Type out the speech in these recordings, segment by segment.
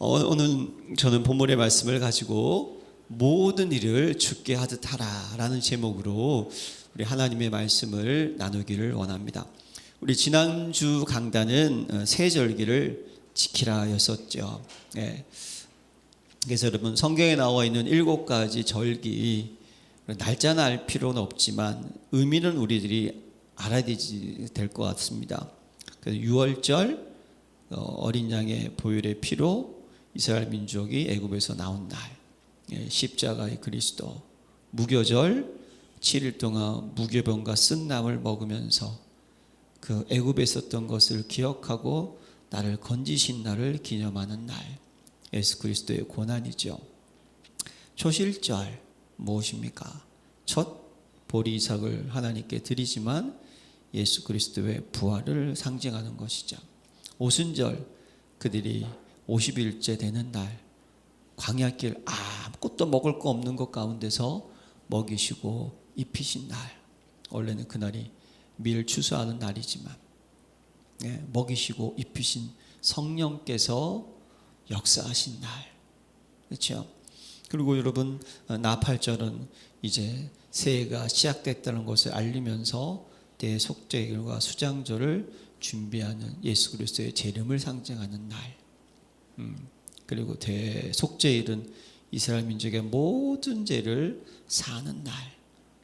오늘 저는 본문의 말씀을 가지고 모든 일을 주께 하듯 하라라는 제목으로 우리 하나님의 말씀을 나누기를 원합니다. 우리 지난주 강단은 새 절기를 지키라였었죠. 그래서 여러분, 성경에 나와 있는 7가지 절기, 날짜는 알 필요는 없지만 의미는 우리들이 알아야 될 것 같습니다. 그래서 6월절, 어린 양의 보혈의 피로 이스라엘 민족이 애굽에서 나온 날, 십자가의 그리스도, 무교절, 7일 동안 무교병과 쓴나물 먹으면서 그 애굽에 있었던 것을 기억하고 나를 건지신 날을 기념하는 날, 예수 그리스도의 고난이죠. 초실절 무엇입니까? 첫 보리 이삭을 하나님께 드리지만 예수 그리스도의 부활을 상징하는 것이죠. 오순절, 그들이 50일째 되는 날, 광야길 아무것도 먹을 거 없는 것 가운데서 먹이시고 입히신 날, 원래는 그날이 밀 추수하는 날이지만 먹이시고 입히신 성령께서 역사하신 날, 그렇죠? 그리고 여러분, 나팔절은 이제 새해가 시작됐다는 것을 알리면서 대속죄일과 수장절을 준비하는 예수 그리스도의 재림을 상징하는 날. 그리고 대속죄일은 이스라엘 민족의 모든 죄를 사는 날,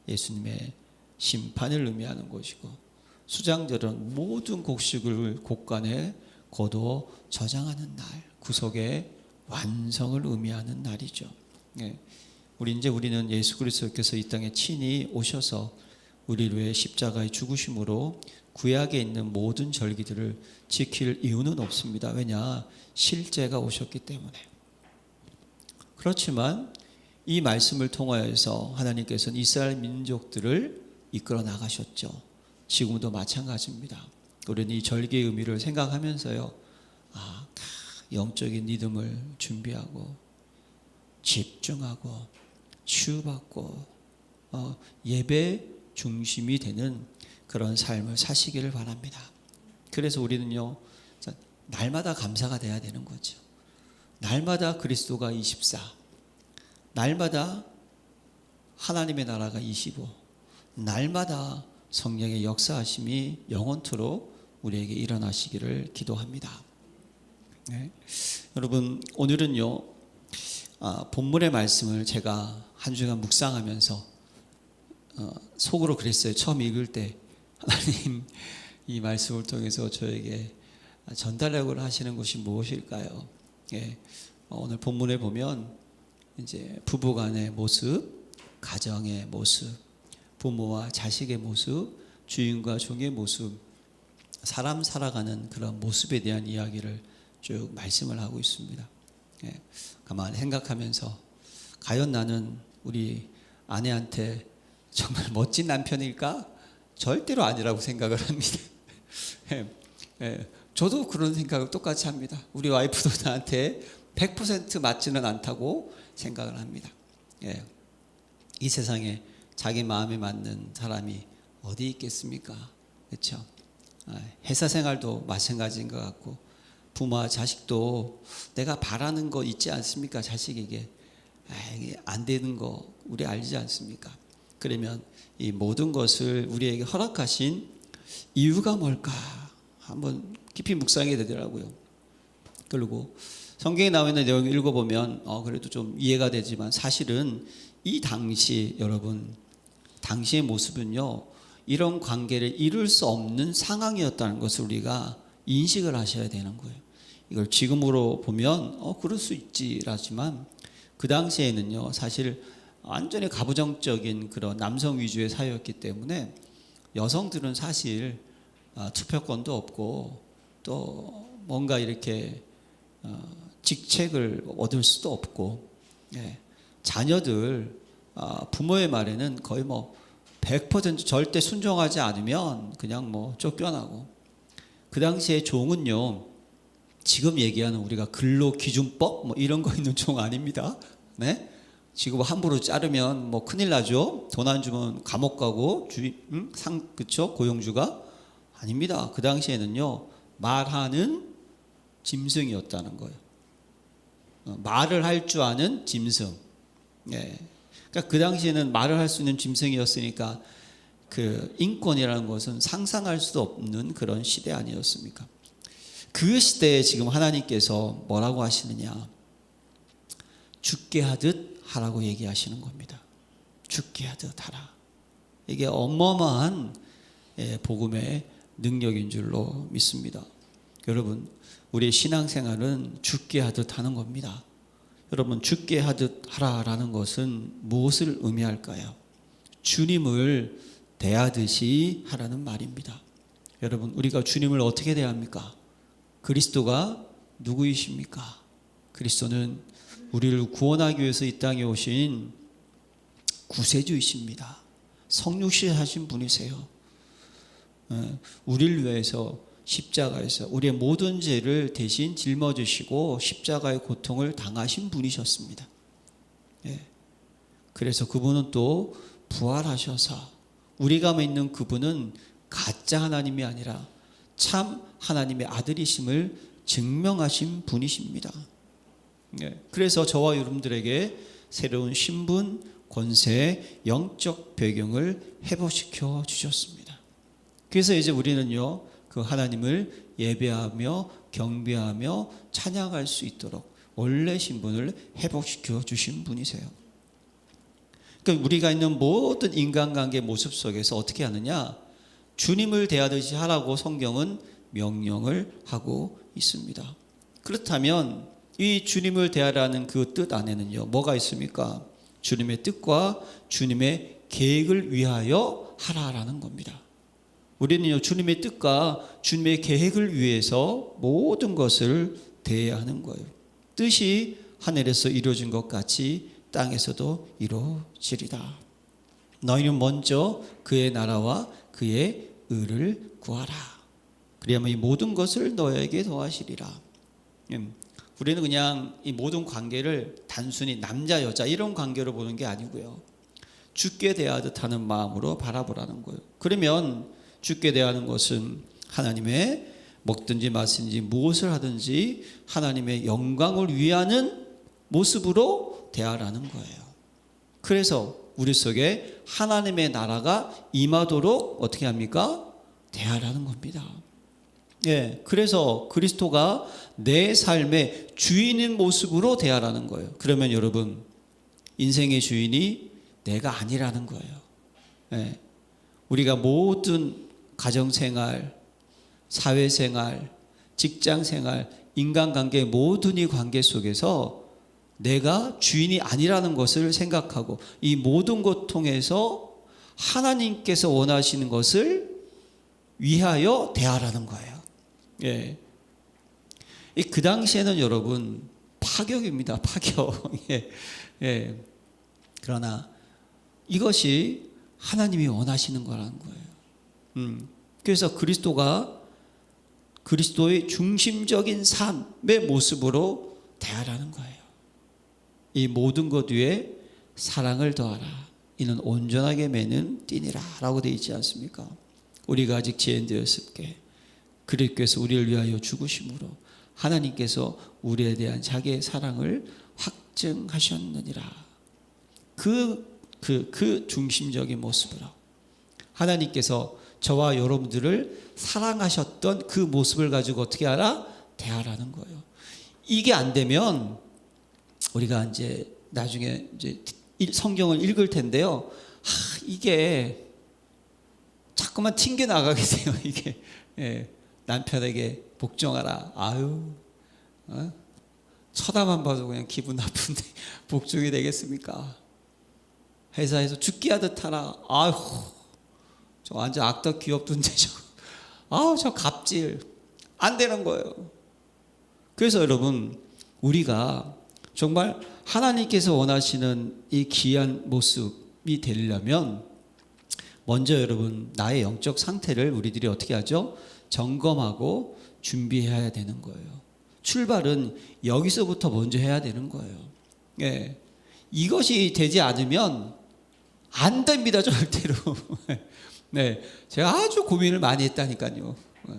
예수님의 심판을 의미하는 것이고, 수장절은 모든 곡식을 곡간에 거두어 저장하는 날, 구속의 완성을 의미하는 날이죠. 우리는 예수 그리스도께서 이 땅에 친히 오셔서 우리를 위해 십자가의 죽으심으로 구약에 있는 모든 절기들을 지킬 이유는 없습니다. 왜냐? 실제가 오셨기 때문에. 그렇지만 이 말씀을 통하여서 하나님께서는 이스라엘 민족들을 이끌어 나가셨죠. 지금도 마찬가지입니다. 우리는 이 절기의 의미를 생각하면서요, 영적인 리듬을 준비하고 집중하고 치유받고 예배 중심이 되는 그런 삶을 사시기를 바랍니다. 그래서 우리는요, 날마다 감사가 돼야 되는 거죠. 날마다 그리스도가 24, 날마다 하나님의 나라가 25, 날마다 성령의 역사하심이 영원토록 우리에게 일어나시기를 기도합니다. 여러분, 오늘은요, 본문의 말씀을 제가 한 주간 묵상하면서 속으로 그랬어요. 처음 읽을 때 하나님, 이 말씀을 통해서 저에게 전달하고 하시는 것이 무엇일까요? 오늘 본문에 보면 이제 부부간의 모습, 가정의 모습, 부모와 자식의 모습, 주인과 종의 모습, 사람 살아가는 그런 모습에 대한 이야기를 쭉 말씀을 하고 있습니다. 가만히 생각하면서 과연 나는 우리 아내한테 정말 멋진 남편일까? 절대로 아니라고 생각을 합니다. 저도 그런 생각을 똑같이 합니다. 우리 와이프도 나한테 100% 맞지는 않다고 생각을 합니다. 이 세상에 자기 마음에 맞는 사람이 어디 있겠습니까? 그렇죠? 회사 생활도 마찬가지인 것 같고, 부모와 자식도 내가 바라는 거 있지 않습니까? 자식에게 이게 안 되는 거 우리 알지 않습니까? 그러면 이 모든 것을 우리에게 허락하신 이유가 뭘까? 한번 깊이 묵상하게 되더라고요. 그리고 성경에 나와 있는 내용을 읽어보면 그래도 좀 이해가 되지만, 사실은 이 당시, 여러분, 당시의 모습은요, 이런 관계를 이룰 수 없는 상황이었다는 것을 우리가 인식을 하셔야 되는 거예요. 이걸 지금으로 보면 그럴 수 있지라지만, 그 당시에는요, 사실 완전히 가부장적인 그런 남성 위주의 사회였기 때문에 여성들은 사실 투표권도 없고 또 뭔가 이렇게 직책을 얻을 수도 없고, 자녀들 부모의 말에는 거의 100% 절대 순종하지 않으면 그냥 쫓겨나고, 그 당시에 종은요, 지금 얘기하는 우리가 근로기준법 이런 거 있는 종 아닙니다. 지금 함부로 자르면 큰일 나죠. 돈 안 주면 감옥 가고 그쵸? 고용주가 아닙니다. 그 당시에는요, 말하는 짐승이었다는 거예요. 말을 할 줄 아는 짐승. 예. 그러니까 그 당시에는 말을 할 수 있는 짐승이었으니까 그 인권이라는 것은 상상할 수도 없는 그런 시대 아니었습니까? 그 시대에 지금 하나님께서 뭐라고 하시느냐? 죽게 하듯 하라고 얘기하시는 겁니다. 죽게 하듯 하라. 이게 어마어마한 복음의 능력인 줄로 믿습니다. 여러분, 우리의 신앙생활은 죽게 하듯 하는 겁니다. 여러분, 죽게 하듯 하라라는 것은 무엇을 의미할까요? 주님을 대하듯이 하라는 말입니다. 여러분, 우리가 주님을 어떻게 대합니까? 그리스도가 누구이십니까? 그리스도는 우리를 구원하기 위해서 이 땅에 오신 구세주이십니다. 성육신 하신 분이세요. 우리를 위해서 십자가에서 우리의 모든 죄를 대신 짊어지시고 십자가의 고통을 당하신 분이셨습니다. 그래서 그분은 또 부활하셔서 우리가 믿는 그분은 가짜 하나님이 아니라 참 하나님의 아들이심을 증명하신 분이십니다. 그래서 저와 여러분들에게 새로운 신분, 권세, 영적 배경을 회복시켜 주셨습니다. 그래서 이제 우리는요, 그 하나님을 예배하며 경배하며 찬양할 수 있도록 원래 신분을 회복시켜 주신 분이세요. 그러니까 우리가 있는 모든 인간관계 모습 속에서 어떻게 하느냐? 주님을 대하듯이 하라고 성경은 명령을 하고 있습니다. 그렇다면 이 주님을 대하라는 그 뜻 안에는요, 뭐가 있습니까? 주님의 뜻과 주님의 계획을 위하여 하라라는 겁니다. 우리는요, 주님의 뜻과 주님의 계획을 위해서 모든 것을 대해야 하는 거예요. 뜻이 하늘에서 이루어진 것 같이 땅에서도 이루어지리라. 너희는 먼저 그의 나라와 그의 의를 구하라. 그리하면 이 모든 것을 너에게 더하시리라. 우리는 그냥 이 모든 관계를 단순히 남자 여자 이런 관계로 보는 게 아니고요, 주께 대하듯 하는 마음으로 바라보라는 거예요. 그러면 주께 대하는 것은 하나님의 먹든지 마시든지 무엇을 하든지 하나님의 영광을 위하는 모습으로 대하라는 거예요. 그래서 우리 속에 하나님의 나라가 임하도록 어떻게 합니까? 대하라는 겁니다. 그래서 그리스도가 내 삶의 주인인 모습으로 대하라는 거예요. 그러면 여러분, 인생의 주인이 내가 아니라는 거예요. 우리가 모든 가정생활, 사회생활, 직장생활, 인간관계 모든 이 관계 속에서 내가 주인이 아니라는 것을 생각하고 이 모든 것 통해서 하나님께서 원하시는 것을 위하여 대하라는 거예요. 그 당시에는 여러분 파격입니다. 파격. 그러나 이것이 하나님이 원하시는 거라는 거예요. 그래서 그리스도의 중심적인 삶의 모습으로 대하라는 거예요. 이 모든 것 위에 사랑을 더하라. 이는 온전하게 매는 띠니라 라고 되어 있지 않습니까? 우리가 아직 죄인되었을 때 그리스도께서 우리를 위하여 죽으심으로 하나님께서 우리에 대한 자기의 사랑을 확증하셨느니라. 그 중심적인 모습으로 하나님께서 저와 여러분들을 사랑하셨던 그 모습을 가지고 어떻게 하라? 대하라는 거예요. 이게 안 되면 우리가 이제 나중에 이제 성경을 읽을 텐데요, 이게 자꾸만 튕겨 나가게 돼요. 이게 남편에게 복종하라. 쳐다만 봐도 그냥 기분 나쁜데 복종이 되겠습니까? 회사에서 죽게 하듯 하라. 저 완전 악덕 기업도인데 저 갑질 안 되는 거예요. 그래서 여러분, 우리가 정말 하나님께서 원하시는 이 귀한 모습이 되려면 먼저 여러분, 나의 영적 상태를 우리들이 어떻게 하죠? 점검하고 준비해야 되는 거예요. 출발은 여기서부터 먼저 해야 되는 거예요. 이것이 되지 않으면 안 됩니다, 절대로. 제가 아주 고민을 많이 했다니까요.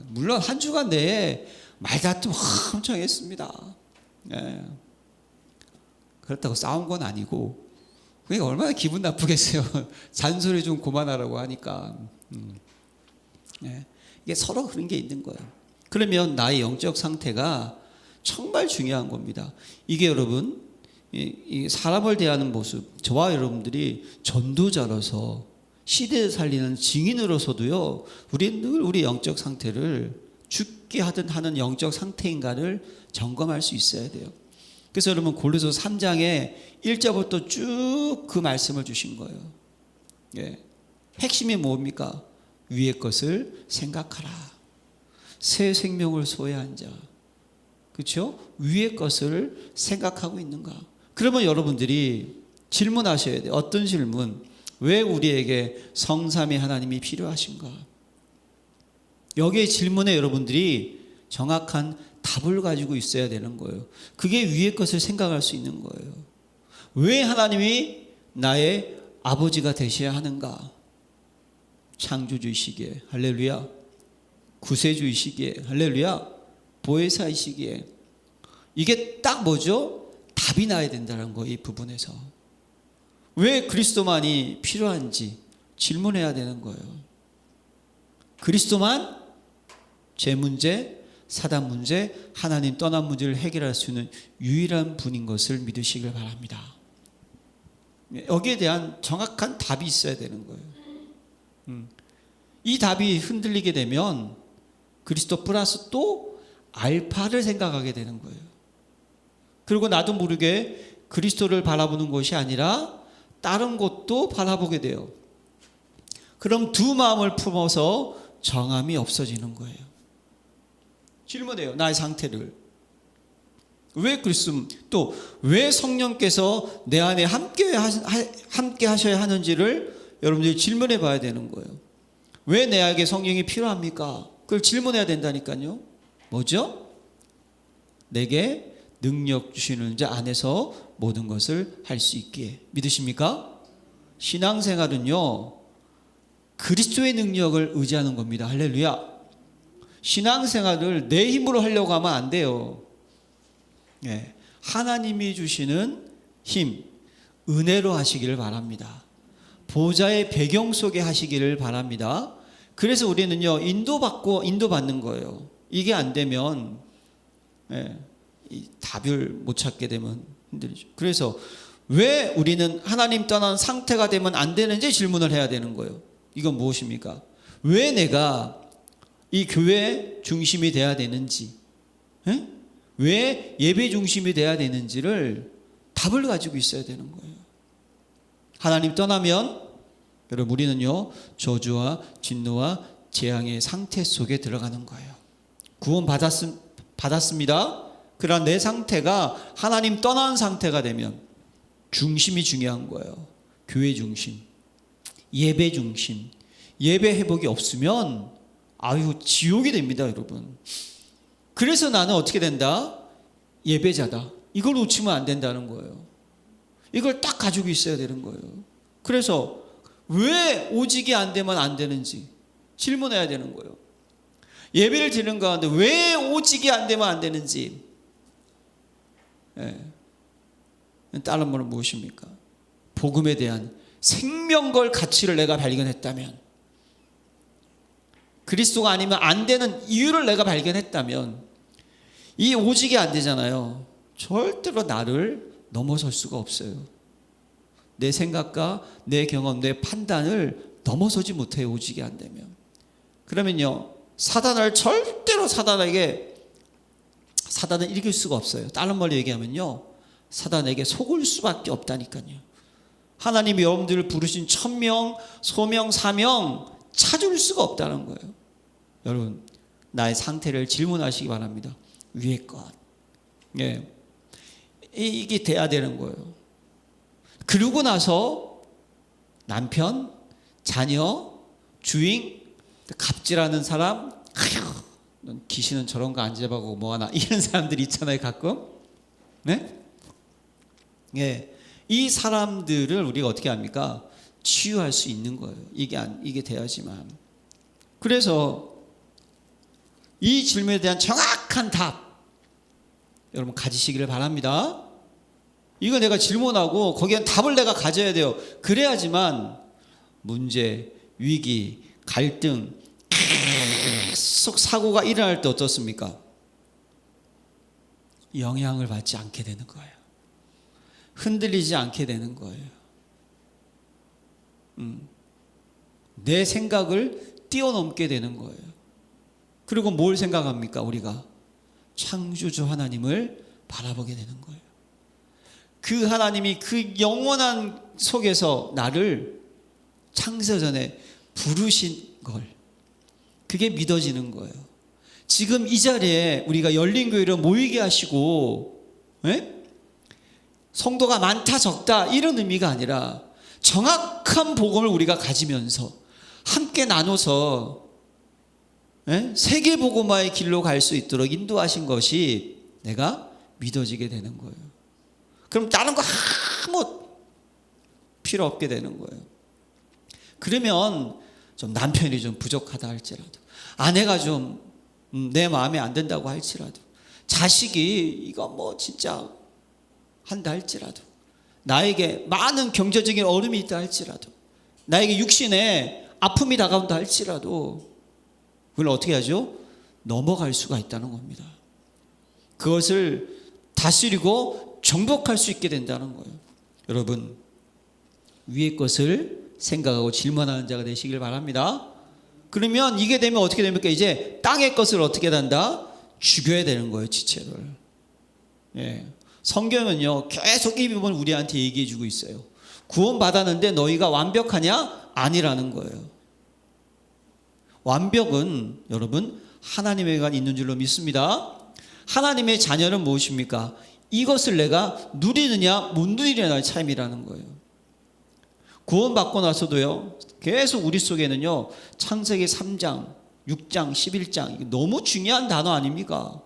물론 한 주간 내에 말다툼 엄청 했습니다. 그렇다고 싸운 건 아니고, 그러니까 얼마나 기분 나쁘겠어요. 잔소리 좀 그만하라고 하니까. 예. 이게 서로 그런 게 있는 거예요. 그러면 나의 영적 상태가 정말 중요한 겁니다. 이게 여러분, 이 사람을 대하는 모습, 저와 여러분들이 전도자로서 시대를 살리는 증인으로서도요, 우리는 늘 우리 영적 상태를 죽게 하든 하는 영적 상태인가를 점검할 수 있어야 돼요. 그래서 여러분 고린도서 3장에 1절부터 쭉 그 말씀을 주신 거예요. 예. 핵심이 뭡니까? 위의 것을 생각하라. 새 생명을 소유한 자. 그렇죠? 위의 것을 생각하고 있는가? 그러면 여러분들이 질문하셔야 돼요. 어떤 질문? 왜 우리에게 성삼위 하나님이 필요하신가? 여기에 질문에 여러분들이 정확한 답을 가지고 있어야 되는 거예요. 그게 위의 것을 생각할 수 있는 거예요. 왜 하나님이 나의 아버지가 되셔야 하는가? 창조주이시기에 할렐루야, 구세주이시기에 할렐루야, 보혜사이시기에. 이게 딱 뭐죠? 답이 나야 된다는 거예요. 이 부분에서 왜 그리스도만이 필요한지 질문해야 되는 거예요. 그리스도만 제 문제, 사단 문제, 하나님 떠난 문제를 해결할 수 있는 유일한 분인 것을 믿으시길 바랍니다. 여기에 대한 정확한 답이 있어야 되는 거예요. 이 답이 흔들리게 되면 그리스도 플러스 또 알파를 생각하게 되는 거예요. 그리고 나도 모르게 그리스도를 바라보는 것이 아니라 다른 것도 바라보게 돼요. 그럼 두 마음을 품어서 정함이 없어지는 거예요. 질문해요. 나의 상태를. 왜 그리스도, 또 왜 성령께서 내 안에 함께 하셔야 하는지를 여러분들이 질문해 봐야 되는 거예요. 왜 내게 성령이 필요합니까? 그걸 질문해야 된다니까요. 뭐죠? 내게 능력 주시는 자 안에서 모든 것을 할 수 있기에. 믿으십니까? 신앙생활은요, 그리스도의 능력을 의지하는 겁니다. 할렐루야. 신앙생활을 내 힘으로 하려고 하면 안 돼요. 네. 하나님이 주시는 힘, 은혜로 하시기를 바랍니다. 보좌의 배경 속에 하시기를 바랍니다. 그래서 우리는요, 인도받는 거예요. 이게 안 되면, 네, 이 답을 못 찾게 되면 힘들죠. 그래서 왜 우리는 하나님 떠난 상태가 되면 안 되는지 질문을 해야 되는 거예요. 이건 무엇입니까? 왜 내가 이 교회 중심이 돼야 되는지, 에? 왜 예배 중심이 돼야 되는지를 답을 가지고 있어야 되는 거예요. 하나님 떠나면 여러분 우리는요, 저주와 진노와 재앙의 상태 속에 들어가는 거예요. 구원 받았습니다. 그러나 내 상태가 하나님 떠난 상태가 되면 중심이 중요한 거예요. 교회 중심, 예배 중심. 예배 회복이 없으면 아유 지옥이 됩니다, 여러분. 그래서 나는 어떻게 된다? 예배자다. 이걸 놓치면 안 된다는 거예요. 이걸 딱 가지고 있어야 되는 거예요. 그래서 왜 오직이 안 되면 안 되는지 질문해야 되는 거예요. 예배를 드리는 가운데 왜 오직이 안 되면 안 되는지. 예. 다른 말은 무엇입니까? 복음에 대한 생명걸 가치를 내가 발견했다면, 그리스도가 아니면 안 되는 이유를 내가 발견했다면, 이 오직이 안 되잖아요. 절대로 나를 넘어설 수가 없어요. 내 생각과 내 경험, 내 판단을 넘어서지 못해요. 오직이 안 되면. 그러면요, 사단을 절대로 사단을 이길 수가 없어요. 다른 말로 얘기하면요, 사단에게 속을 수밖에 없다니까요. 하나님이 여러분들을 부르신 천명, 소명, 사명 찾을 수가 없다는 거예요. 여러분, 나의 상태를 질문하시기 바랍니다. 위의 것. 예. 이게 돼야 되는 거예요. 그러고 나서 남편, 자녀, 주인, 갑질하는 사람, 아휴, 귀신은 저런 거 안 잡아보고 뭐하나, 이런 사람들 있잖아요, 가끔. 네? 예. 이 사람들을 우리가 어떻게 합니까? 치유할 수 있는 거예요. 이게 돼야지만. 그래서 이 질문에 대한 정확한 답 여러분 가지시기를 바랍니다. 이거 내가 질문하고 거기에 답을 내가 가져야 돼요. 그래야지만 문제, 위기, 갈등, 계속 사고가 일어날 때 어떻습니까? 영향을 받지 않게 되는 거예요. 흔들리지 않게 되는 거예요. 내 생각을 뛰어넘게 되는 거예요. 그리고 뭘 생각합니까? 우리가 창조주 하나님을 바라보게 되는 거예요. 그 하나님이 그 영원한 속에서 나를 창세 전에 부르신 걸, 그게 믿어지는 거예요. 지금 이 자리에 우리가 열린교회를 모이게 하시고, 성도가 많다 적다 이런 의미가 아니라 정확한 복음을 우리가 가지면서 함께 나눠서 세계 복음화의 길로 갈 수 있도록 인도하신 것이 내가 믿어지게 되는 거예요. 그럼 다른 거 아무 필요 없게 되는 거예요. 그러면 좀 남편이 좀 부족하다 할지라도, 아내가 좀 내 마음에 안 든다고 할지라도, 자식이 이거 뭐 진짜 한다 할지라도, 나에게 많은 경제적인 어려움이 있다 할지라도, 나에게 육신에 아픔이 다가온다 할지라도 그걸 어떻게 하죠? 넘어갈 수가 있다는 겁니다. 그것을 다스리고 정복할 수 있게 된다는 거예요. 여러분, 위의 것을 생각하고 질문하는 자가 되시길 바랍니다. 그러면 이게 되면 어떻게 됩니까? 이제 땅의 것을 어떻게 한다? 죽여야 되는 거예요, 지체를. 성경은요, 계속 이 부분을 우리한테 얘기해 주고 있어요. 구원받았는데 너희가 완벽하냐? 아니라는 거예요. 완벽은 여러분 하나님에게만 있는 줄로 믿습니다. 하나님의 자녀는 무엇입니까? 이것을 내가 누리느냐 못 누리느냐의 차이라는 거예요. 구원받고 나서도요, 계속 우리 속에는요, 창세기 3장, 6장, 11장, 너무 중요한 단어 아닙니까?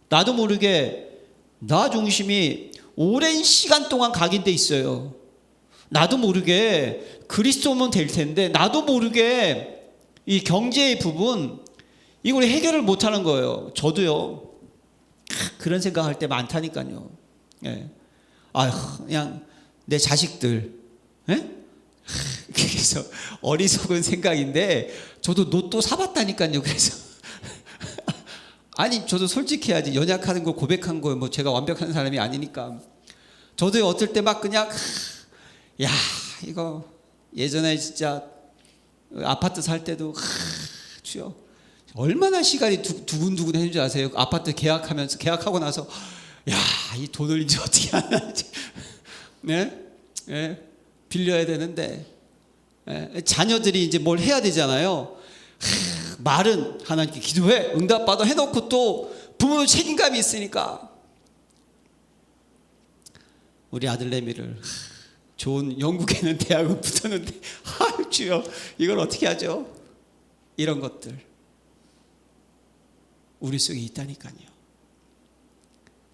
나도 모르게 나 중심이 오랜 시간 동안 각인돼 있어요. 나도 모르게 그리스도면 될 텐데, 나도 모르게 이 경제의 부분, 이걸 해결을 못하는 거예요. 저도요, 그런 생각할 때 많다니까요. 그냥 내 자식들, 그래서 어리석은 생각인데 저도 로또 사봤다니까요. 그래서 아니, 저도 솔직히 해야지. 연약하는 거 고백한 거예요. 뭐 제가 완벽한 사람이 아니니까. 저도 어떨 때 막 그냥 이거 예전에 진짜 아파트 살 때도 주여 얼마나 시간이 두근두근 했는 줄 아세요? 아파트 계약하고 나서 이 돈을 이제 어떻게 하나 빌려야 되는데, 자녀들이 이제 뭘 해야 되잖아요. 말은 하나님께 기도해, 응답받아 해놓고 또 부모의 책임감이 있으니까 우리 아들내미를 좋은 영국에는 대학을 붙었는데 주여 이걸 어떻게 하죠? 이런 것들 우리 속에 있다니까요.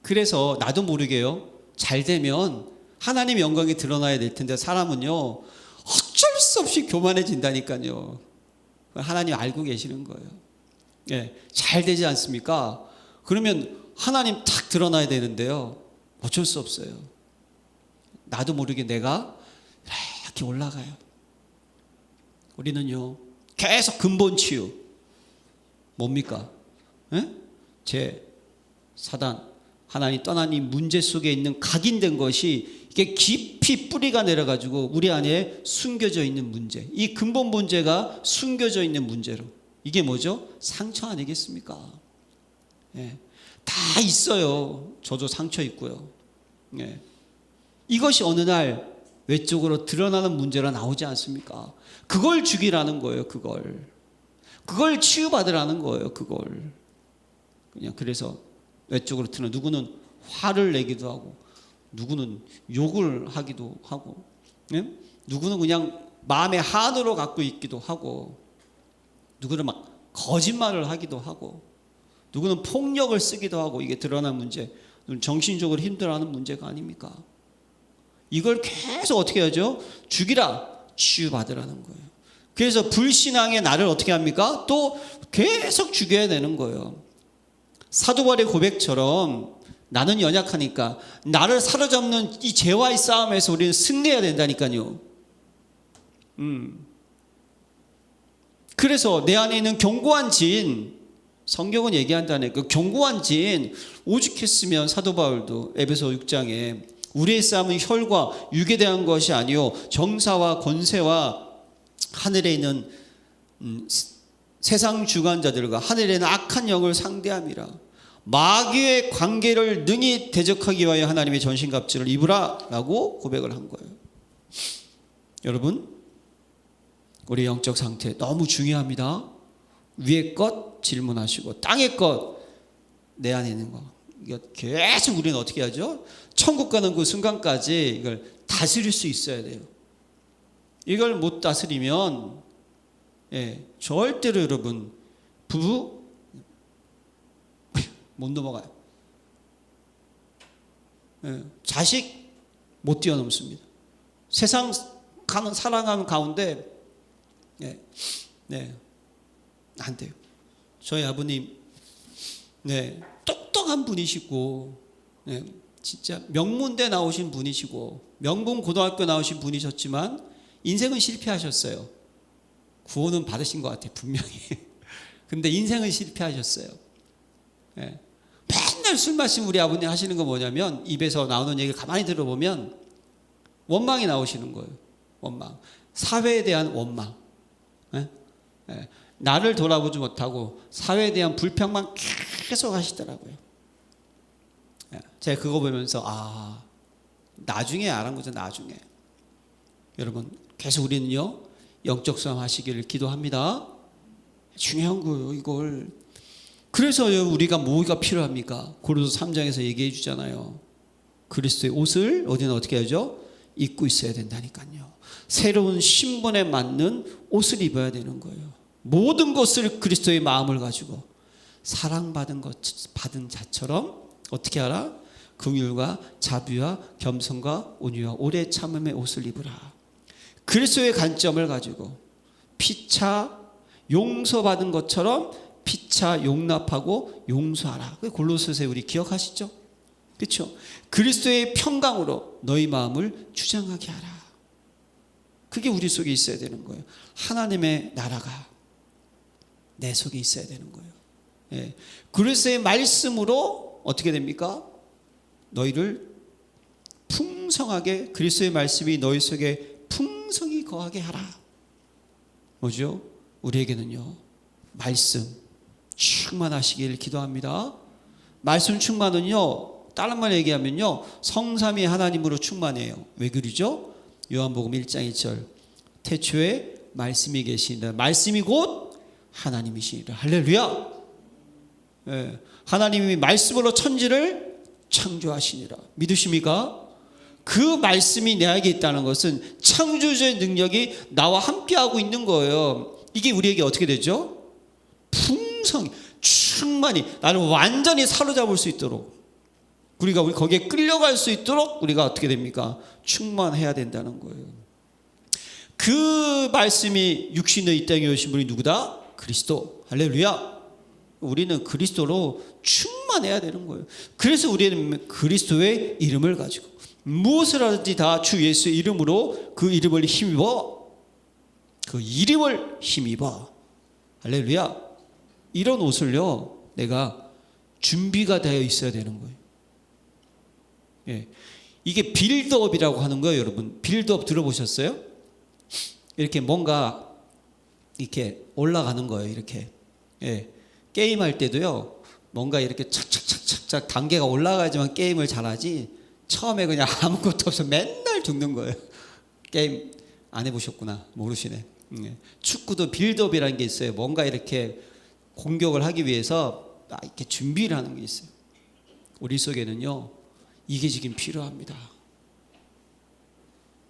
그래서 나도 모르게요, 잘 되면 하나님의 영광이 드러나야 될 텐데 사람은요 어쩔 수 없이 교만해진다니까요. 하나님 알고 계시는 거예요. 잘 되지 않습니까? 그러면 하나님 탁 드러나야 되는데요, 어쩔 수 없어요. 나도 모르게 내가 이렇게 올라가요. 우리는요 계속 근본 치유, 뭡니까? 제 사단, 하나님 떠난 이 문제 속에 있는 각인된 것이 이게 깊이 뿌리가 내려가지고 우리 안에 숨겨져 있는 문제, 이 근본 문제가 숨겨져 있는 문제로, 이게 뭐죠? 상처 아니겠습니까? 다 있어요. 저도 상처 있고요. 이것이 어느 날 외적으로 드러나는 문제로 나오지 않습니까? 그걸 죽이라는 거예요. 그걸 치유받으라는 거예요. 그걸 그냥. 그래서 외적으로 드러나, 누구는 화를 내기도 하고, 누구는 욕을 하기도 하고, 누구는 그냥 마음의 한으로 갖고 있기도 하고, 누구는 막 거짓말을 하기도 하고, 누구는 폭력을 쓰기도 하고, 이게 드러난 문제, 정신적으로 힘들어하는 문제가 아닙니까? 이걸 계속 어떻게 하죠? 죽이라, 치유받으라는 거예요. 그래서 불신앙의 나를 어떻게 합니까? 또 계속 죽여야 되는 거예요. 사도 바울의 고백처럼 나는 연약하니까 나를 사로잡는 이 죄와의 싸움에서 우리는 승리해야 된다니까요. 그래서 내 안에 있는 견고한 진, 성경은 얘기한다네. 그 견고한 진, 오죽했으면 사도 바울도 에베소 6장에 우리의 싸움은 혈과 육에 대한 것이 아니요 정사와 권세와 하늘에 있는 세상 주관자들과 하늘에 있는 악한 영을 상대함이라. 마귀의 관계를 능히 대적하기 위하여 하나님의 전신갑주를 입으라 라고 고백을 한 거예요. 여러분, 우리 영적 상태 너무 중요합니다. 위의 것 질문하시고 땅의 것 내 안에 있는 거 이거 계속 우리는 어떻게 하죠? 천국 가는 그 순간까지 이걸 다스릴 수 있어야 돼요. 이걸 못 다스리면 절대로 여러분 부부 못 넘어가요. 자식 못 뛰어넘습니다. 세상 살아가는 가운데 안 돼요. 저희 아버님 똑똑한 분이시고 진짜 명문대 나오신 분이시고 명문 고등학교 나오신 분이셨지만 인생은 실패하셨어요. 구원은 받으신 것 같아요, 분명히. 근데 인생은 실패하셨어요. 맨날 술 마시면 우리 아버님 하시는 거 뭐냐면 입에서 나오는 얘기를 가만히 들어보면 원망이 나오시는 거예요. 원망. 사회에 대한 원망. 나를 돌아보지 못하고 사회에 대한 불평만 계속 하시더라고요. 제가 그거 보면서 나중에 알은 거죠. 나중에. 여러분 계속 우리는요 영적 싸움 하시기를 기도합니다. 중요한 거예요 이걸. 그래서 우리가 뭐가 필요합니까? 고린도서 3장에서 얘기해 주잖아요. 그리스도의 옷을 어디는 어떻게 하죠? 입고 있어야 된다니까요. 새로운 신분에 맞는 옷을 입어야 되는 거예요. 모든 것을 그리스도의 마음을 가지고 사랑받은 것 받은 자처럼 어떻게 하라? 긍휼과 자비와 겸손과 온유와 오래 참음의 옷을 입으라. 그리스도의 관점을 가지고 피차 용서받은 것처럼 피차 용납하고 용서하라. 골로새서 우리 기억하시죠? 그렇죠? 그리스도의 평강으로 너희 마음을 주장하게 하라. 그게 우리 속에 있어야 되는 거예요. 하나님의 나라가 내 속에 있어야 되는 거예요. 그리스도의 말씀으로 어떻게 됩니까? 너희를 풍성하게 그리스도의 말씀이 너희 속에 풍성히 거하게 하라. 뭐죠? 우리에게는요 말씀 충만하시길 기도합니다. 말씀 충만은요 다른 말 얘기하면요 성삼위 하나님으로 충만해요. 왜 그러죠? 요한복음 1장 1절 태초에 말씀이 계시니라. 말씀이 곧 하나님이시니라. 할렐루야. 하나님이 말씀으로 천지를 창조하시니라. 믿으십니까? 그 말씀이 내게 있다는 것은 창조주의 능력이 나와 함께하고 있는 거예요. 이게 우리에게 어떻게 되죠? 풍성히 충만히 나를 완전히 사로잡을 수 있도록 우리 거기에 끌려갈 수 있도록 우리가 어떻게 됩니까? 충만해야 된다는 거예요. 그 말씀이 육신의 이 땅에 오신 분이 누구다? 그리스도. 할렐루야. 우리는 그리스도로 충만해야 되는 거예요. 그래서 우리는 그리스도의 이름을 가지고 무엇을 하든지 다 주 예수의 이름으로 그 이름을 힘입어. 그 이름을 힘입어. 할렐루야. 이런 옷을요 내가 준비가 되어 있어야 되는 거예요. 이게 빌드업이라고 하는 거예요. 여러분 빌드업 들어보셨어요? 이렇게 뭔가 이렇게 올라가는 거예요. 이렇게 게임할 때도요 뭔가 이렇게 착착착착 단계가 올라가야지만 게임을 잘하지 처음에 그냥 아무것도 없어 맨날 죽는 거예요. 게임 안 해보셨구나. 모르시네. 축구도 빌드업이라는 게 있어요. 뭔가 이렇게 공격을 하기 위해서 이렇게 준비를 하는 게 있어요. 우리 속에는요 이게 지금 필요합니다.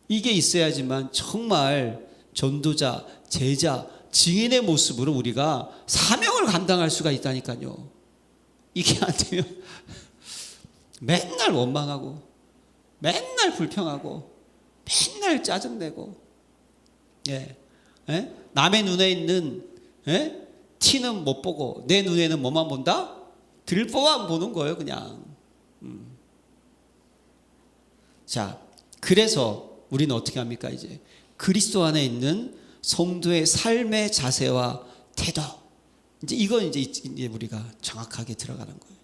이게 있어야지만 정말 전도자, 제자, 증인의 모습으로 우리가 사명을 감당할 수가 있다니까요. 이게 안 되면 맨날 원망하고 맨날 불평하고 맨날 짜증내고 남의 눈에 있는 티는 못 보고 내 눈에는 뭐만 본다? 들보만 보는 거예요. 그냥 자, 그래서 우리는 어떻게 합니까? 이제 그리스도 안에 있는 성도의 삶의 자세와 태도, 이건 이제 우리가 정확하게 들어가는 거예요.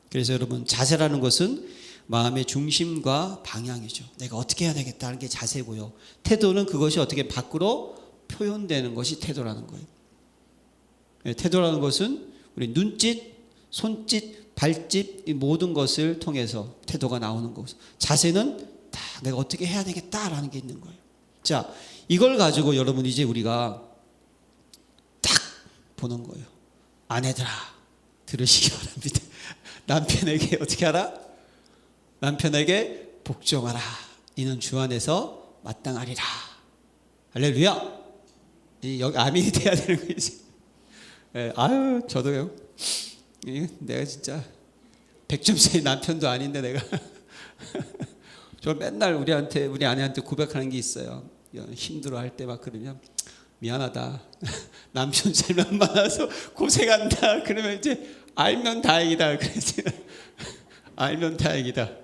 그래서 여러분, 자세라는 것은 마음의 중심과 방향이죠. 내가 어떻게 해야 되겠다는 게 자세고요. 태도는 그것이 어떻게 밖으로 표현되는 것이 태도라는 거예요. 태도라는 것은 우리 눈짓, 손짓, 발짓 이 모든 것을 통해서 태도가 나오는 거고, 자세는 다 내가 어떻게 해야 되겠다라는 게 있는 거예요. 자, 이걸 가지고 여러분 이제 우리가 딱 보는 거예요. 아내들아, 들으시기 바랍니다. 남편에게 어떻게 하라? 남편에게 복종하라. 이는 주 안에서 마땅하리라. 할렐루야. 여기 아멘이 돼야 되는 거지. 아유, 저도요. 내가 진짜 100점짜리 남편도 아닌데 내가 저 맨날 우리 아내한테 고백하는 게 있어요. 힘들어할 때 막 그러면 미안하다. 남편 잘못 만나서 고생한다. 그러면 이제 알면 다행이다. 그래서 알면 다행이다.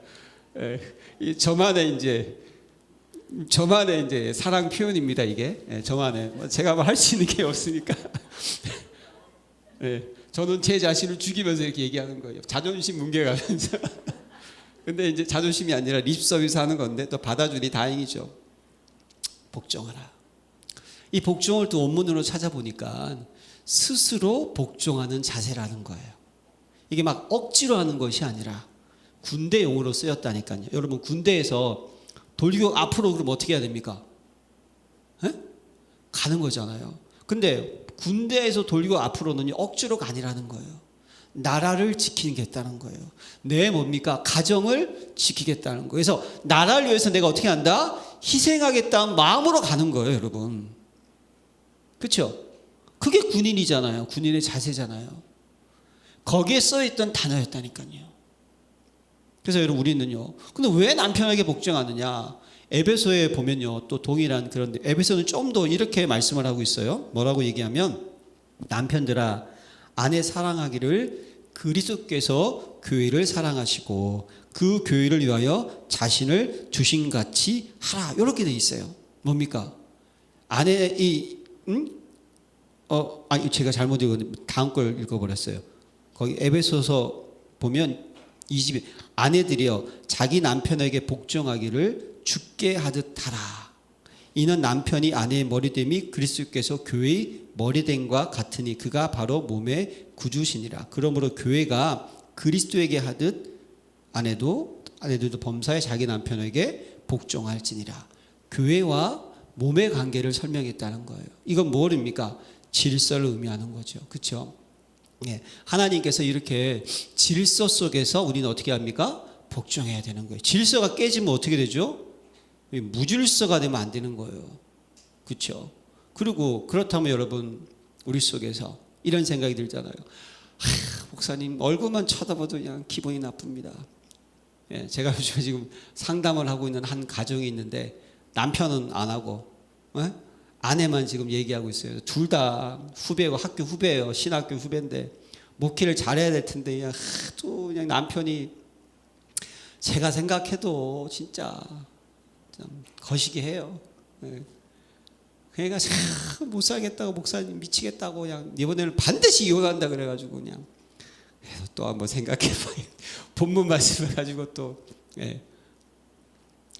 저만의 이제 사랑 표현입니다. 이게 저만의 제가 뭐 할 수 있는 게 없으니까. 저는 제 자신을 죽이면서 이렇게 얘기하는 거예요. 자존심 뭉개가면서. 근데 이제 자존심이 아니라 립 서비스 하는 건데 또 받아주니 다행이죠. 복종하라. 이 복종을 또 원문으로 찾아보니까 스스로 복종하는 자세라는 거예요. 이게 막 억지로 하는 것이 아니라 군대 용어로 쓰였다니까요. 여러분, 군대에서 돌격 앞으로 그러면 어떻게 해야 됩니까? 가는 거잖아요. 근데 군대에서 돌격 앞으로는 억지로가 아니라는 거예요. 나라를 지키겠다는 거예요. 내 뭡니까? 가정을 지키겠다는 거예요. 그래서 나라를 위해서 내가 어떻게 한다? 희생하겠다는 마음으로 가는 거예요, 여러분. 그렇죠? 그게 군인이잖아요. 군인의 자세잖아요. 거기에 써있던 단어였다니까요. 그래서 여러분, 우리는요, 근데 왜 남편에게 복종하느냐? 에베소에 보면요, 또 동일한 그런데 에베소는 좀 더 이렇게 말씀을 하고 있어요. 뭐라고 얘기하면, 남편들아, 아내 사랑하기를 그리스도께서 교회를 사랑하시고 그 교회를 위하여 자신을 주신같이 하라. 이렇게 돼 있어요. 뭡니까? 아내 제가 잘못 읽었는데 다음 걸 읽어버렸어요. 거기 에베소서 보면 20일 아내들이여 자기 남편에게 복종하기를 주께 하듯 하라. 이는 남편이 아내의 머리됨이 그리스도께서 교회의 머리됨과 같으니 그가 바로 몸의 구주시니라. 그러므로 교회가 그리스도에게 하듯 아내들도 범사에 자기 남편에게 복종할지니라. 교회와 몸의 관계를 설명했다는 거예요. 이건 뭐입니까? 질서를 의미하는 거죠. 그렇죠? 예, 하나님께서 이렇게 질서 속에서 우리는 어떻게 합니까? 복종해야 되는 거예요. 질서가 깨지면 어떻게 되죠? 무질서가 되면 안 되는 거예요. 그렇죠? 그리고 그렇다면 여러분, 우리 속에서 이런 생각이 들잖아요. 목사님 얼굴만 쳐다봐도 그냥 기분이 나쁩니다. 예, 제가 요즘 지금 상담을 하고 있는 한 가정이 있는데 남편은 안 하고 아내만 지금 얘기하고 있어요. 둘 다 후배고 학교 후배예요. 신학교 후배인데 목회를 잘해야 될 텐데 또 그냥 남편이 제가 생각해도 진짜 좀 거시기 해요. 그러니까 못 살겠다고 목사님 미치겠다고 그냥 이번에는 반드시 이혼한다 그래가지고 그냥 또 한번 생각해봐요. 본문 말씀을 가지고 또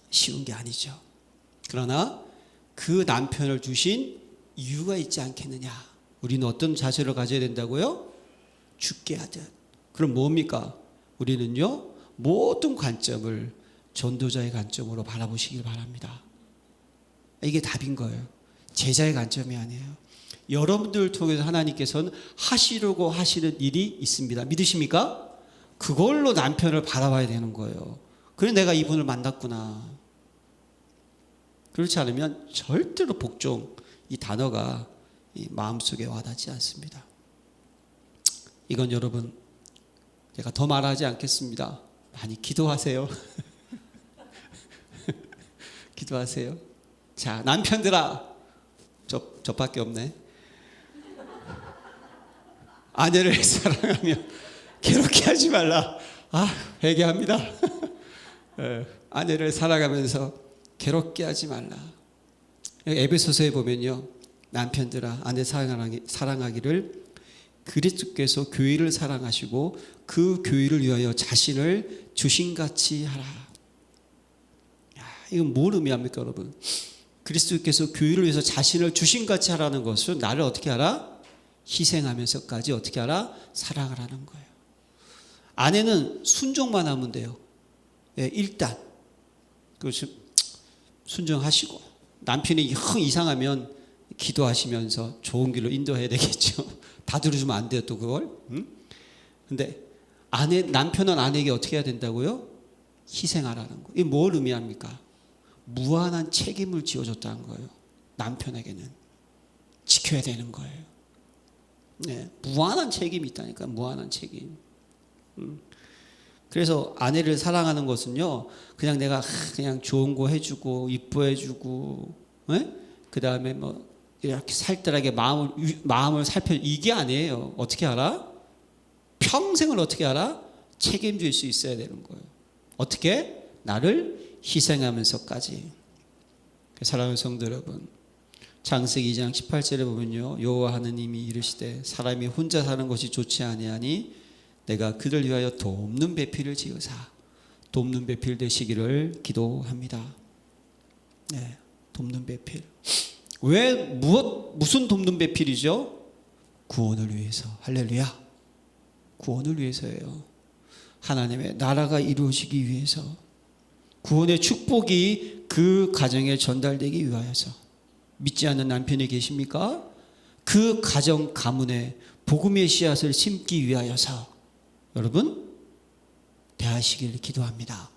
쉬운 게 아니죠. 그러나 그 남편을 주신 이유가 있지 않겠느냐. 우리는 어떤 자세를 가져야 된다고요? 죽게 하듯. 그럼 뭡니까? 우리는요 모든 관점을 전도자의 관점으로 바라보시길 바랍니다. 이게 답인 거예요. 제자의 관점이 아니에요. 여러분들을 통해서 하나님께서는 하시려고 하시는 일이 있습니다. 믿으십니까? 그걸로 남편을 바라봐야 되는 거예요. 그래 내가 이분을 만났구나. 그렇지 않으면 절대로 복종 이 단어가 이 마음속에 와닿지 않습니다. 이건 여러분 제가 더 말하지 않겠습니다. 많이 기도하세요. 기도하세요. 자, 남편들아, 저밖에 없네. 아내를 사랑하며 괴롭게 하지 말라. 회개합니다. 아내를 사랑하면서 괴롭게 하지 말라. 에베소서에 보면요, 남편들아 아내 사랑하기를 그리스도께서 교회를 사랑하시고 그 교회를 위하여 자신을 주신같이 하라. 이건 뭘 의미합니까, 여러분? 그리스도께서 교회를 위해서 자신을 주신같이 하라는 것은 나를 어떻게 하라? 희생하면서까지 어떻게 하라? 사랑하라는 거예요. 아내는 순종만 하면 돼요. 일단 순종하시고, 남편이 영 이상하면 기도하시면서 좋은 길로 인도해야 되겠죠. 다 들어주면 안 돼요, 또 그걸. 근데 남편은 아내에게 어떻게 해야 된다고요? 희생하라는 거예요. 이게 뭘 의미합니까? 무한한 책임을 지어줬다는 거예요. 남편에게는 지켜야 되는 거예요. 네, 무한한 책임이 있다니까, 무한한 책임. 그래서 아내를 사랑하는 것은요, 그냥 내가 그냥 좋은 거 해주고 이뻐해주고, 그 다음에 뭐 이렇게 살뜰하게 마음을 살펴, 이게 아니에요. 어떻게 알아? 평생을 어떻게 알아? 책임질 수 있어야 되는 거예요. 어떻게? 나를 희생하면서까지. 사랑하는 성도 여러분, 창세기 2장 18절에 보면요, 여호와 하나님이 이르시되 사람이 혼자 사는 것이 좋지 아니하니 내가 그를 위하여 돕는 배필을 지으사 돕는 배필 되시기를 기도합니다. 네, 돕는 배필. 왜 무슨 돕는 배필이죠? 구원을 위해서. 할렐루야. 구원을 위해서예요. 하나님의 나라가 이루어지기 위해서, 구원의 축복이 그 가정에 전달되기 위하여서. 믿지 않는 남편이 계십니까? 그 가정 가문에 복음의 씨앗을 심기 위하여서 여러분 대하시길 기도합니다.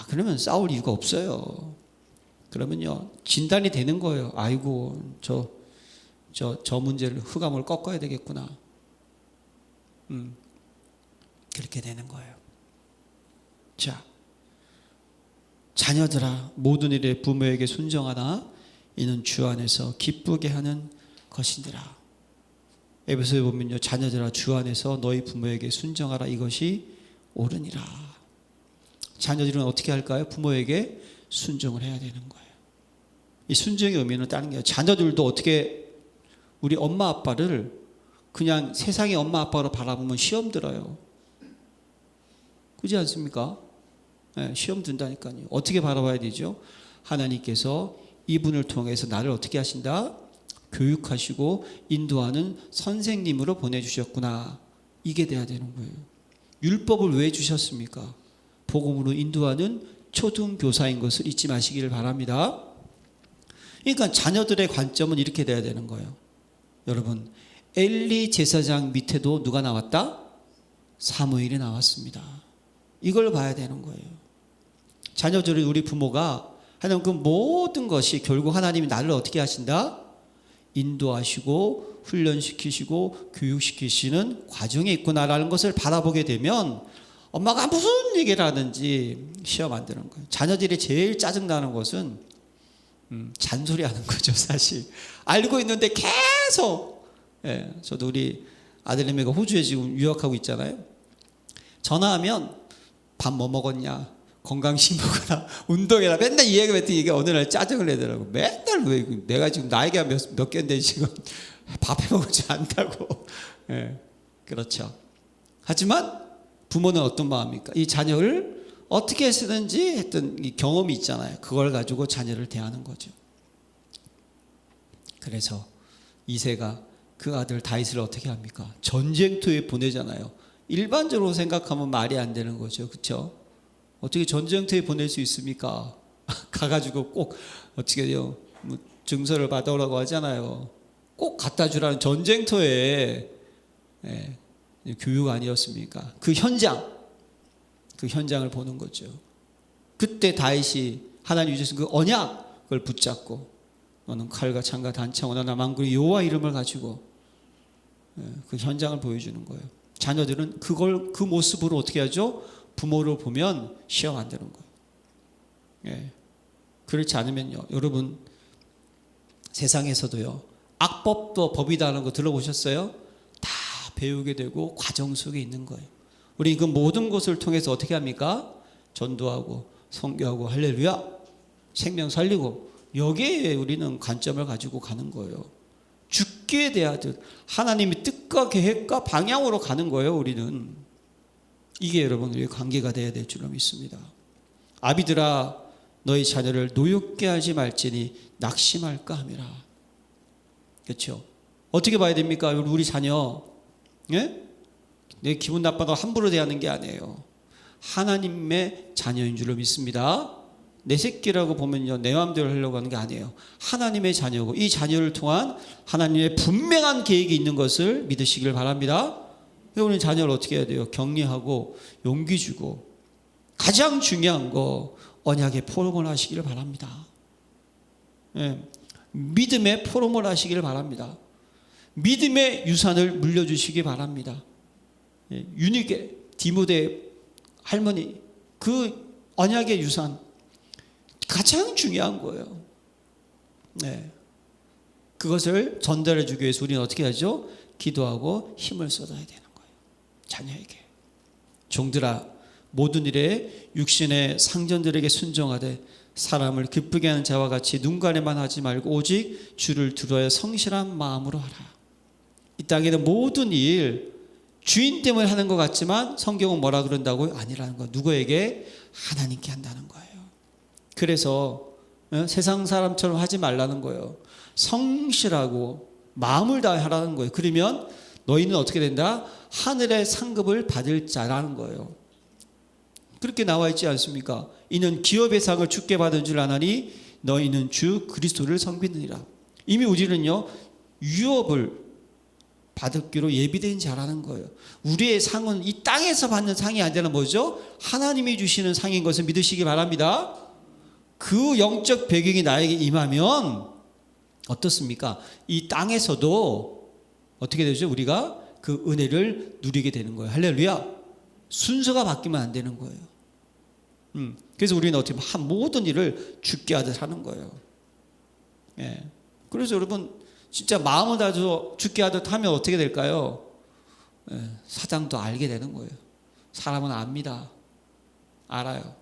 그러면 싸울 이유가 없어요. 그러면요, 진단이 되는 거예요. 아이고, 저 문제를, 흑암을 꺾어야 되겠구나. 그렇게 되는 거예요. 자, 자녀들아 모든 일에 부모에게 순종하나 이는 주 안에서 기쁘게 하는 것이니라. 에베소에 보면요, 자녀들아 주 안에서 너희 부모에게 순종하라, 이것이 옳으니라. 자녀들은 어떻게 할까요? 부모에게 순종을 해야 되는 거예요. 이 순종의 의미는 다른 게, 자녀들도 어떻게 우리 엄마 아빠를 그냥 세상의 엄마 아빠로 바라보면 시험 들어요. 그렇지 않습니까? 네, 시험 든다니까요. 어떻게 바라봐야 되죠? 하나님께서 이분을 통해서 나를 어떻게 하신다? 교육하시고 인도하는 선생님으로 보내주셨구나. 이게 돼야 되는 거예요. 율법을 왜 주셨습니까? 복음으로 인도하는 초등교사인 것을 잊지 마시기를 바랍니다. 그러니까 자녀들의 관점은 이렇게 돼야 되는 거예요. 여러분, 엘리 제사장 밑에도 누가 나왔다? 사무엘이 나왔습니다. 이걸 봐야 되는 거예요. 자녀들은 우리 부모가 하는 그 모든 것이 결국 하나님이 나를 어떻게 하신다? 인도하시고 훈련시키시고 교육시키시는 과정에 있구나라는 것을 바라보게 되면 엄마가 무슨 얘기를 하든지 시험 안 되는 거예요. 자녀들이 제일 짜증나는 것은 잔소리하는 거죠, 사실. 알고 있는데 계속. 저도 우리 아들내미가 호주에 지금 유학하고 있잖아요. 전화하면 밥 뭐 먹었냐, 건강식 먹어라, 운동해라, 맨날 이 얘기를 했더니 이게 어느 날 짜증을 내더라고. 맨날 왜 내가 지금 나이가 몇 개인데 지금 밥 해먹지 않다고. 그렇죠. 하지만 부모는 어떤 마음입니까? 이 자녀를 어떻게 쓰든지 했던 이 경험이 있잖아요. 그걸 가지고 자녀를 대하는 거죠. 그래서 이새가 그 아들 다윗을 어떻게 합니까? 전쟁터에 보내잖아요. 일반적으로 생각하면 말이 안 되는 거죠. 그렇죠? 어떻게 전쟁터에 보낼 수 있습니까? 가가지고 꼭 어떻게 돼요? 뭐 증서를 받아오라고 하잖아요. 꼭 갖다 주라는 전쟁터에 교육 아니었습니까? 그 현장을 보는 거죠. 그때 다윗이 하나님 주신 그 언약, 그걸 붙잡고 너는 칼과 창과 단창과 나만구리 여호와 이름을 가지고 그 현장을 보여주는 거예요. 자녀들은 그걸 그 모습으로 어떻게 하죠? 부모를 보면 시험 안 되는 거예요. 그렇지 않으면요, 여러분 세상에서도요, 악법도 법이다라는 거 들어보셨어요? 다 배우게 되고 과정 속에 있는 거예요. 우리 그 모든 것을 통해서 어떻게 합니까? 전도하고 선교하고 할렐루야 생명 살리고 여기에 우리는 관점을 가지고 가는 거예요. 죽기에 대하듯 하나님의 뜻과 계획과 방향으로 가는 거예요. 우리는 이게 여러분 우리의 관계가 되어야 될 줄로 믿습니다. 아비들아 너희 자녀를 노엽게 하지 말지니 낙심할까 함이라. 그렇죠? 어떻게 봐야 됩니까? 우리 자녀 예? 내 기분 나빠도 함부로 대하는 게 아니에요. 하나님의 자녀인 줄로 믿습니다. 내 새끼라고 보면요 내 마음대로 하려고 하는 게 아니에요. 하나님의 자녀고 이 자녀를 통한 하나님의 분명한 계획이 있는 것을 믿으시길 바랍니다. 우리 자녀를 어떻게 해야 돼요? 격려하고 용기 주고 가장 중요한 거 언약의 포럼을 하시기를 바랍니다. 예, 믿음의 포럼을 하시기를 바랍니다. 믿음의 유산을 물려주시기 바랍니다. 예, 유니게 디모데 할머니 그 언약의 유산 가장 중요한 거예요. 네. 그것을 전달해 주기 위해서 우리는 어떻게 하죠? 기도하고 힘을 쏟아야 되는 거예요. 자녀에게. 종들아 모든 일에 육신의 상전들에게 순종하되 사람을 기쁘게 하는 자와 같이 눈가리만 하지 말고 오직 주를 두려워 성실한 마음으로 하라. 이 땅에는 모든 일 주인 때문에 하는 것 같지만 성경은 뭐라 그런다고요? 아니라는 거. 누구에게? 하나님께 한다는 거예요. 그래서 세상 사람처럼 하지 말라는 거예요. 성실하고 마음을 다하라는 거예요. 그러면 너희는 어떻게 된다? 하늘의 상급을 받을 자라는 거예요. 그렇게 나와 있지 않습니까? 이는 기업의 상을 주께 받은 줄 아나니 너희는 주 그리스도를 섬기느니라. 이미 우리는요 유업을 받기로 예비된 자라는 거예요. 우리의 상은 이 땅에서 받는 상이 아니라 뭐죠? 하나님이 주시는 상인 것을 믿으시기 바랍니다. 그 영적 배경이 나에게 임하면 어떻습니까? 이 땅에서도 어떻게 되죠? 우리가 그 은혜를 누리게 되는 거예요. 할렐루야. 순서가 바뀌면 안 되는 거예요. 그래서 우리는 어떻게 보면 모든 일을 죽게 하듯 하는 거예요. 예. 그래서 여러분 진짜 마음을 다해서 죽게 하듯 하면 어떻게 될까요? 예. 사장도 알게 되는 거예요. 사람은 압니다. 알아요.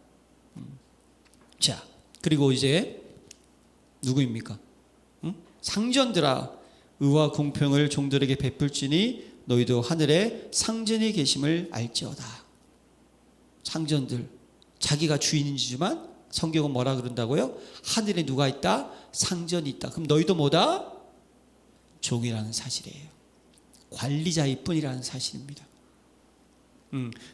자, 그리고 이제 누구입니까? 상전들아 의와 공평을 종들에게 베풀지니 너희도 하늘에 상전이 계심을 알지어다. 상전들 자기가 주인이지만 성경은 뭐라 그런다고요? 하늘에 누가 있다? 상전이 있다. 그럼 너희도 뭐다? 종이라는 사실이에요. 관리자일 뿐이라는 사실입니다.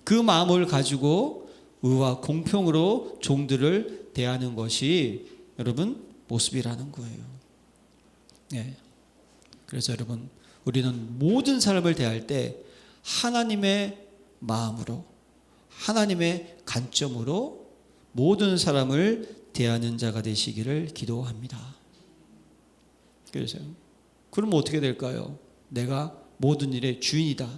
그 마음을 가지고 의와 공평으로 종들을 대하는 것이 여러분 모습이라는 거예요. 네. 그래서 여러분 우리는 모든 사람을 대할 때 하나님의 마음으로 하나님의 관점으로 모든 사람을 대하는 자가 되시기를 기도합니다. 그래서 그러면 어떻게 될까요? 내가 모든 일의 주인이다.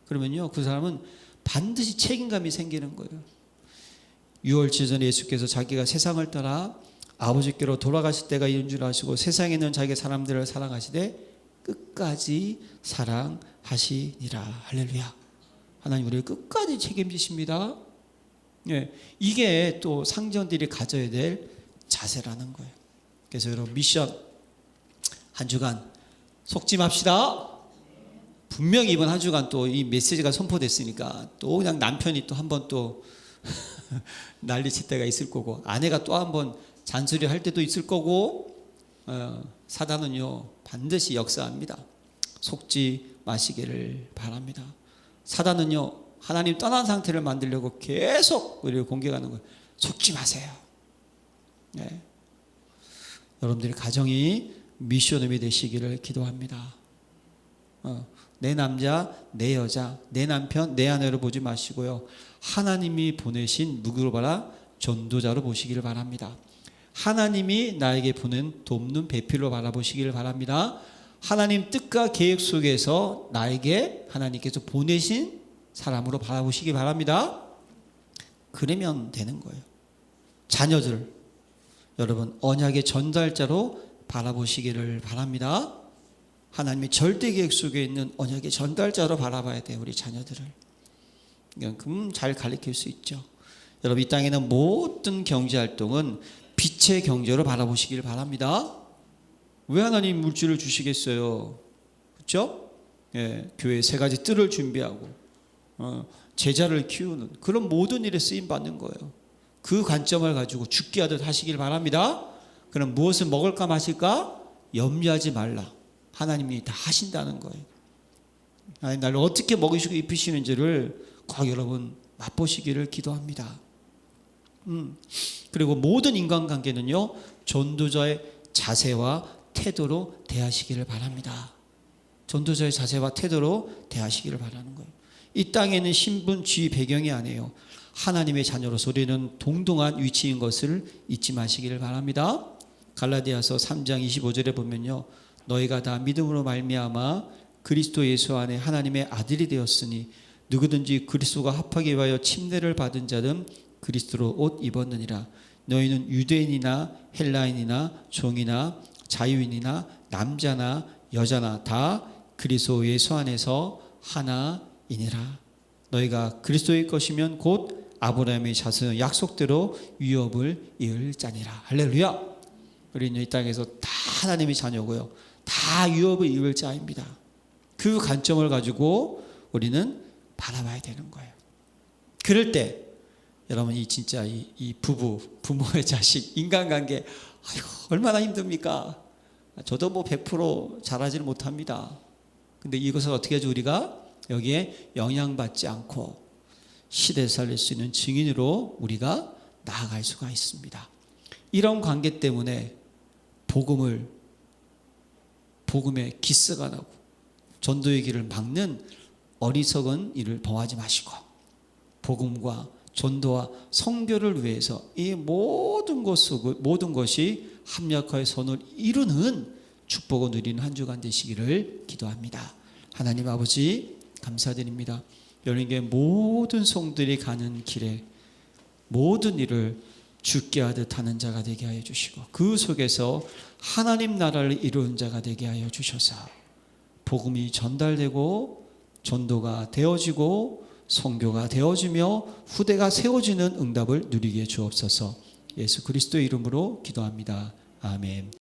그러면요 그 사람은 반드시 책임감이 생기는 거예요. 유월절 전에 예수께서 자기가 세상을 떠나 아버지께로 돌아가실 때가 이른 줄 아시고 세상에 있는 자기 사람들을 사랑하시되 끝까지 사랑하시니라. 할렐루야. 하나님 우리를 끝까지 책임지십니다. 예, 이게 또 상전들이 가져야 될 자세라는 거예요. 그래서 여러분 미션 한 주간 속지 맙시다. 분명히 이번 한 주간 또 이 메시지가 선포됐으니까 또 그냥 남편이 또 한번 또 난리칠 때가 있을 거고 아내가 또 한번 잔소리 할 때도 있을 거고 사단은요 반드시 역사합니다. 속지 마시기를 바랍니다. 사단은요 하나님 떠난 상태를 만들려고 계속 우리를 공격하는 거예요. 속지 마세요. 네. 여러분들의 가정이 미션홈이 되시기를 기도합니다. 내 남자, 내 여자, 내 남편, 내 아내로 보지 마시고요. 하나님이 보내신 누구로 봐라? 전도자로 보시기를 바랍니다. 하나님이 나에게 보낸 돕는 배필로 바라보시기를 바랍니다. 하나님 뜻과 계획 속에서 나에게 하나님께서 보내신 사람으로 바라보시기 바랍니다. 그러면 되는 거예요. 자녀들 여러분 언약의 전달자로 바라보시기를 바랍니다. 하나님의 절대 계획 속에 있는 언약의 전달자로 바라봐야 돼요. 우리 자녀들을. 그럼 잘 가르칠 수 있죠. 여러분, 이 땅에는 모든 경제활동은 빛의 경제로 바라보시길 바랍니다. 왜 하나님 물질을 주시겠어요? 그렇죠? 예, 교회 세 가지 뜰을 준비하고 제자를 키우는 그런 모든 일에 쓰임 받는 거예요. 그 관점을 가지고 죽게 하듯 하시길 바랍니다. 그럼 무엇을 먹을까 마실까 염려하지 말라. 하나님이 다 하신다는 거예요. 하나님 나를 어떻게 먹이시고 입히시는지를 꼭 여러분 맛보시기를 기도합니다. 그리고 모든 인간관계는요, 전도자의 자세와 태도로 대하시기를 바랍니다. 전도자의 자세와 태도로 대하시기를 바라는 거예요. 이 땅에는 신분, 지위, 배경이 아니에요. 하나님의 자녀로서 우리는 동등한 위치인 것을 잊지 마시기를 바랍니다. 갈라디아서 3장 25절에 보면요, 너희가 다 믿음으로 말미암아 그리스도 예수 안에 하나님의 아들이 되었으니 누구든지 그리스도가 합하게 위하여 침례를 받은 자는 그리스도로 옷 입었느니라. 너희는 유대인이나 헬라인이나 종이나 자유인이나 남자나 여자나 다 그리스도 예수 안에서 하나이니라. 너희가 그리스도의 것이면 곧 아브라함의 자손 약속대로 유업을 이을 자니라. 할렐루야. 우리는 이 땅에서 다 하나님의 자녀고요, 다 유업을 이을 자입니다. 그 관점을 가지고 우리는 바라봐야 되는 거예요. 그럴 때 여러분, 이 진짜 이 부모의 자식 인간관계, 아이고 얼마나 힘듭니까? 저도 뭐 100% 잘하지는 못합니다. 근데 이것을 어떻게 하죠? 우리가 여기에 영향받지 않고 시대에 살릴 수 있는 증인으로 우리가 나아갈 수가 있습니다. 이런 관계 때문에 복음에 기스가 나고 전도의 길을 막는 어리석은 일을 범하지 마시고, 복음과 전도와 선교를 위해서 이 모든 것이 합력하여 선을 이루는 축복을 누리는 한 주간 되시기를 기도합니다. 하나님 아버지 감사드립니다. 여러분께 모든 성들이 가는 길에 모든 일을 죽게 하듯 하는 자가 되게 하여 주시고, 그 속에서 하나님 나라를 이루는 자가 되게 하여 주셔서 복음이 전달되고 전도가 되어지고 선교가 되어지며 후대가 세워지는 응답을 누리게 주옵소서. 예수 그리스도의 이름으로 기도합니다. 아멘.